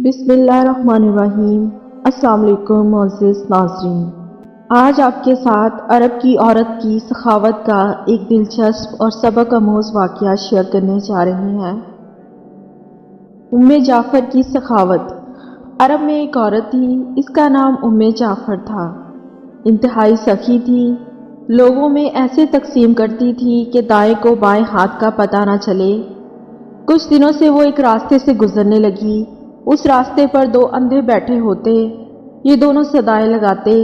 بسم اللہ الرحمن الرحیم۔ السلام علیکم معزز ناظرین، آج آپ کے ساتھ عرب کی عورت کی سخاوت کا ایک دلچسپ اور سبق آموز واقعہ شیئر کرنے جا رہے ہیں۔ جعفر کی سخاوت۔ عرب میں ایک عورت تھی، اس کا نام جعفر تھا۔ انتہائی سخی تھی، لوگوں میں ایسے تقسیم کرتی تھی کہ دائیں کو بائیں ہاتھ کا پتہ نہ چلے۔ کچھ دنوں سے وہ ایک راستے سے گزرنے لگی۔ اس راستے پر دو اندھے بیٹھے ہوتے، یہ دونوں صدائیں لگاتے۔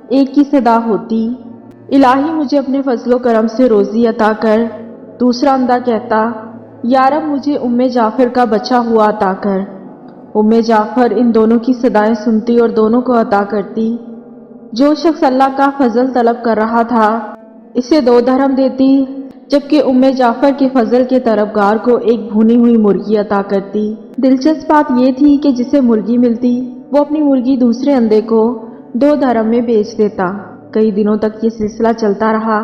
ایک کی صدا ہوتی، الہی مجھے اپنے فضل و کرم سے روزی عطا کر۔ دوسرا اندھا کہتا، یا رب مجھے جعفر کا بچا ہوا عطا کر۔ جعفر ان دونوں کی صدائیں سنتی اور دونوں کو عطا کرتی۔ جو شخص اللہ کا فضل طلب کر رہا تھا اسے 2 درہم دیتی، جبکہ جعفر کے فضل کے طلبگار کو ایک بھونی ہوئی مرغی عطا کرتی۔ دلچسپ بات یہ تھی کہ جسے مرغی ملتی وہ اپنی مرغی دوسرے اندھے کو 2 درہم میں بیچ دیتا۔ کئی دنوں تک یہ سلسلہ چلتا رہا۔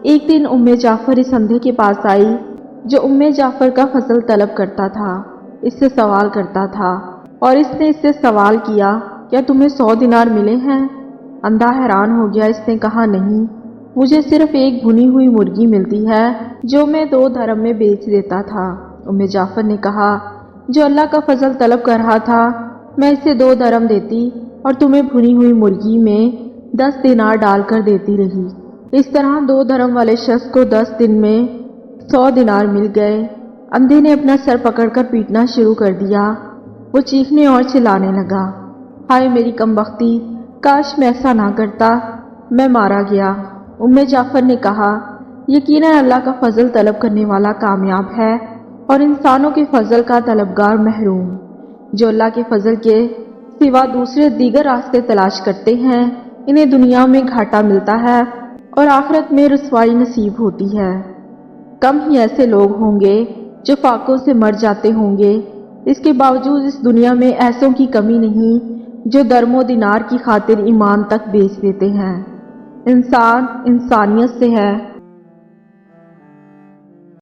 ایک دن جعفر اس اندھے کے پاس آئی جو جعفر کا فضل طلب کرتا تھا، اس سے سوال کرتا تھا، اور اس نے اس سے سوال کیا، کیا تمہیں 100 دینار ملے ہیں؟ اندھا حیران ہو گیا، اس نے کہا نہیں، مجھے صرف ایک بھنی ہوئی مرغی ملتی ہے جو میں 2 درہم میں بیچ دیتا تھا۔ جعفر نے کہا، جو اللہ کا فضل طلب کر رہا تھا میں اسے 2 درہم دیتی اور تمہیں بھنی ہوئی مرغی میں 10 دینار ڈال کر دیتی رہی۔ اس طرح 2 درہم والے شخص کو 10 دن میں 100 دینار مل گئے۔ اندھے نے اپنا سر پکڑ کر پیٹنا شروع کر دیا۔ وہ چیخنے اور چلانے لگا، ہائے میری کمبختی، کاش میں ایسا نہ کرتا، میں مارا گیا۔ جعفر نے کہا، یقیناً اللہ کا فضل طلب کرنے والا کامیاب ہے اور انسانوں کے فضل کا طلبگار محروم۔ جو اللہ کے فضل کے سوا دیگر راستے تلاش کرتے ہیں انہیں دنیا میں گھاٹا ملتا ہے اور آخرت میں رسوائی نصیب ہوتی ہے۔ کم ہی ایسے لوگ ہوں گے جو فاقوں سے مر جاتے ہوں گے۔ اس کے باوجود اس دنیا میں ایسوں کی کمی نہیں جو درم و دینار کی خاطر ایمان تک بیچ دیتے ہیں۔ انسان انسانیت سے ہے